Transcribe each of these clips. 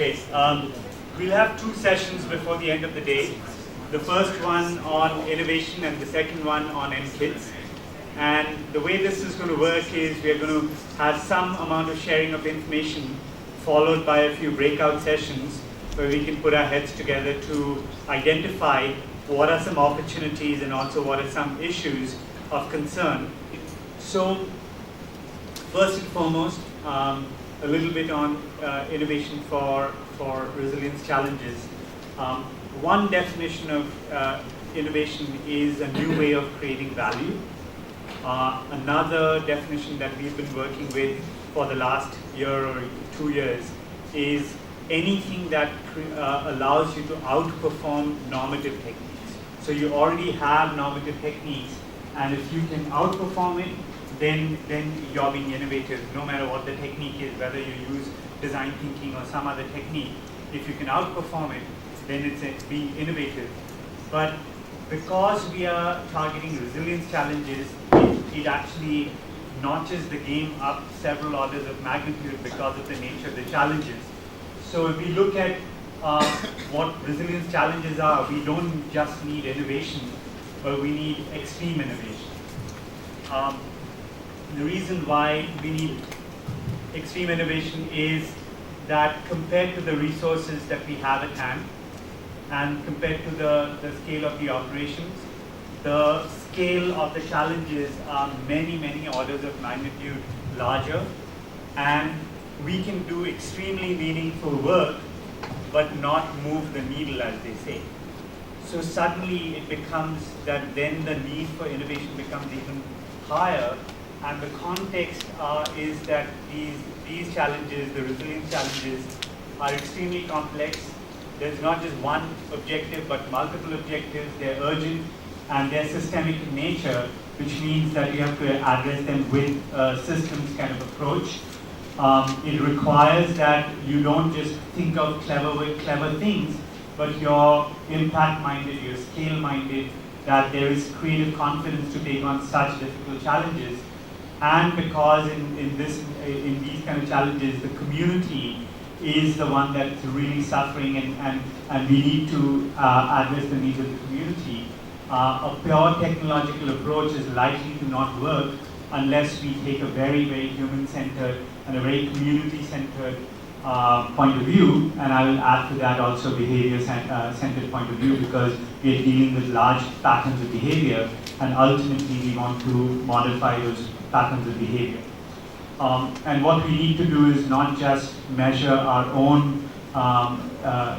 Okay, we'll have two sessions before the end of the day. The first one on innovation and the second one on MKids. And the way this is going to work is we're going to have some amount of sharing of information followed by a few breakout sessions where we can put our heads together to identify what are some opportunities and also what are some issues of concern. So first and foremost, a little bit on innovation for resilience challenges. One definition of innovation is a new way of creating value. Another definition that we've been working with for the last year or 2 years is anything that allows you to outperform normative techniques. So you already have normative techniques, and if you can outperform it, then you're being innovative, no matter what the technique is, whether you use design thinking or some other technique. If you can outperform it, then it's being innovative. But because we are targeting resilience challenges, it actually notches the game up several orders of magnitude because of the nature of the challenges. So if we look at what resilience challenges are, we don't just need innovation, but we need extreme innovation. The reason why we need extreme innovation is that compared to the resources that we have at hand and compared to the scale of the operations, the scale of the challenges are many, many orders of magnitude larger, and we can do extremely meaningful work but not move the needle, as they say. So suddenly it becomes that then the need for innovation becomes even higher, and the context is that these challenges, the resilience challenges, are extremely complex. There's not just one objective but multiple objectives. They're urgent and they're systemic in nature, which means that you have to address them with a systems kind of approach. It requires that you don't just think of clever things, but you're impact-minded, you're scale-minded, that there is creative confidence to take on such difficult challenges. And because in these kind of challenges, the community is the one that's really suffering, and we need to address the needs of the community. A pure technological approach is likely to not work unless we take a very, very human-centered and a very community-centered point of view, and I will add to that also behavior-centered point of view, because we are dealing with large patterns of behavior, and ultimately we want to modify those patterns of behavior. And what we need to do is not just measure our own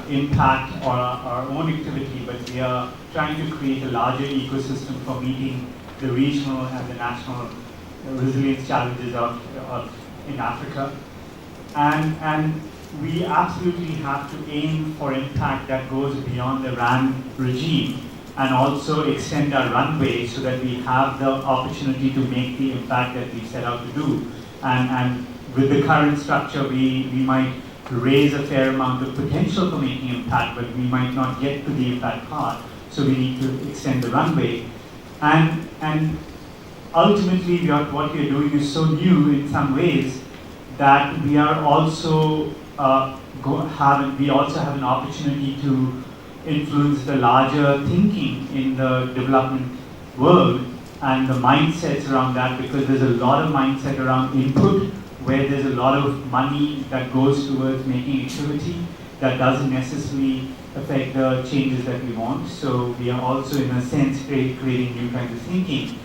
impact or our own activity, but we are trying to create a larger ecosystem for meeting the regional and the national resilience challenges in Africa. And we absolutely have to aim for impact that goes beyond the RAN regime, and also extend our runway so that we have the opportunity to make the impact that we set out to do. And with the current structure, we might raise a fair amount of potential for making impact, but we might not get to the impact part, so we need to extend the runway. And ultimately, what we are doing is so new in some ways that we are also we also have an opportunity to influence the larger thinking in the development world and the mindsets around that, because there's a lot of mindset around input where there's a lot of money that goes towards making activity that doesn't necessarily affect the changes that we want. So we are also, in a sense, creating new kinds of thinking.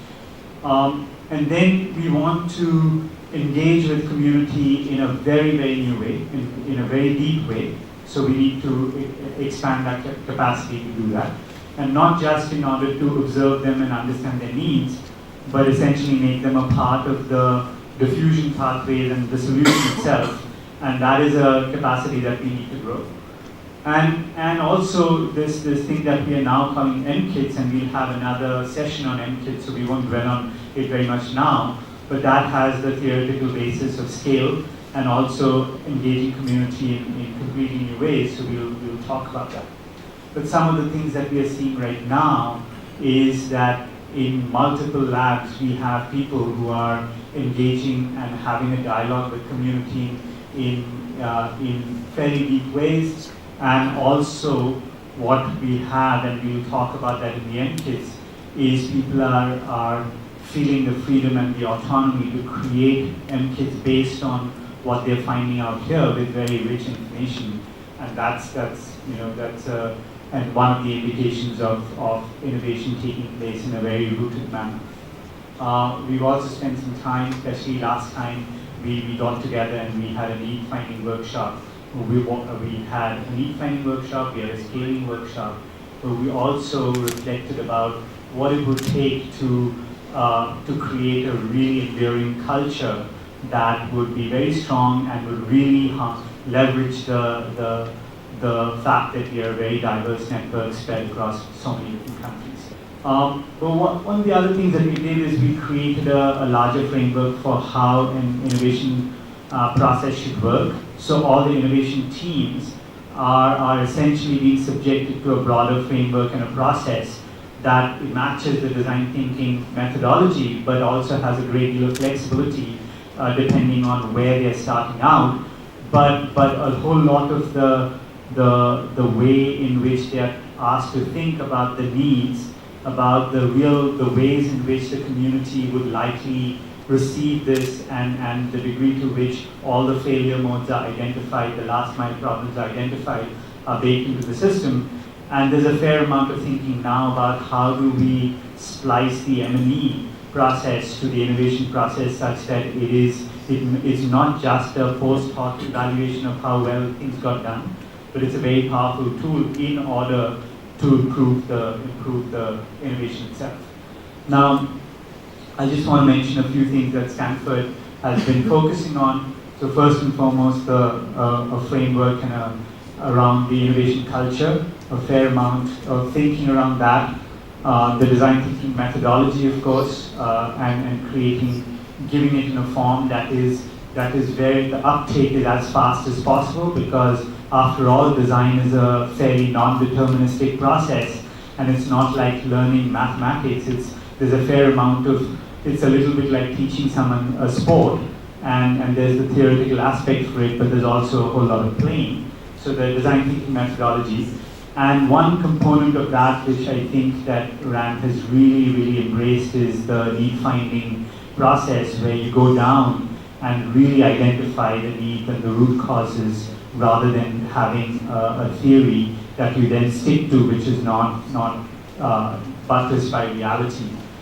And then we want to engage with community in a very, very new way, in a very deep way. So we need to expand that capacity to do that. And not just in order to observe them and understand their needs, but essentially make them a part of the diffusion pathways and the solution itself. And that is a capacity that we need to grow. And also this thing that we are now calling MKids, and we'll have another session on MKids, so we won't dwell on it very much now, but that has the theoretical basis of scale and also engaging community in completely new ways, so we'll talk about that. But some of the things that we are seeing right now is that in multiple labs we have people who are engaging and having a dialogue with community in in fairly deep ways, and also what we have, and we will talk about that in the end kits, is people are feeling the freedom and the autonomy to create MKits based on what they're finding out here with very rich information, and that's and one of the indications of innovation taking place in a very rooted manner. We've also spent some time, especially last time we got together and we had a need finding workshop. We had a need finding workshop, we had a scaling workshop, but we also reflected about what it would take to create a really enduring culture that would be very strong and would really leverage the fact that we are a very diverse network spread across so many different countries. But one of the other things that we did is we created a larger framework for how an innovation process should work. So all the innovation teams are essentially being subjected to a broader framework and a process that matches the design thinking methodology, but also has a great deal of flexibility depending on where they're starting out. But a whole lot of the way in which they are asked to think about the needs, about the ways in which the community would likely receive this, and the degree to which all the failure modes are identified, the last mile problems are identified, are baked into the system. And there's a fair amount of thinking now about how do we splice the M&E process to the innovation process such that it's not just a post hoc evaluation of how well things got done, but it's a very powerful tool in order to improve the innovation itself. Now, I just want to mention a few things that Stanford has been focusing on. So first and foremost, a framework and around the innovation culture, a fair amount of thinking around that, the design thinking methodology, of course, and giving it in a form that is where the uptake is as fast as possible, because after all, design is a fairly non-deterministic process, and it's not like learning mathematics. There's a fair amount of, it's a little bit like teaching someone a sport, and there's the theoretical aspect for it, but there's also a whole lot of playing. So the design thinking methodology. And one component of that, which I think that RAND has really, really embraced, is the need finding process, where you go down and really identify the need and the root causes, rather than having a theory that you then stick to, which is not buttressed by reality.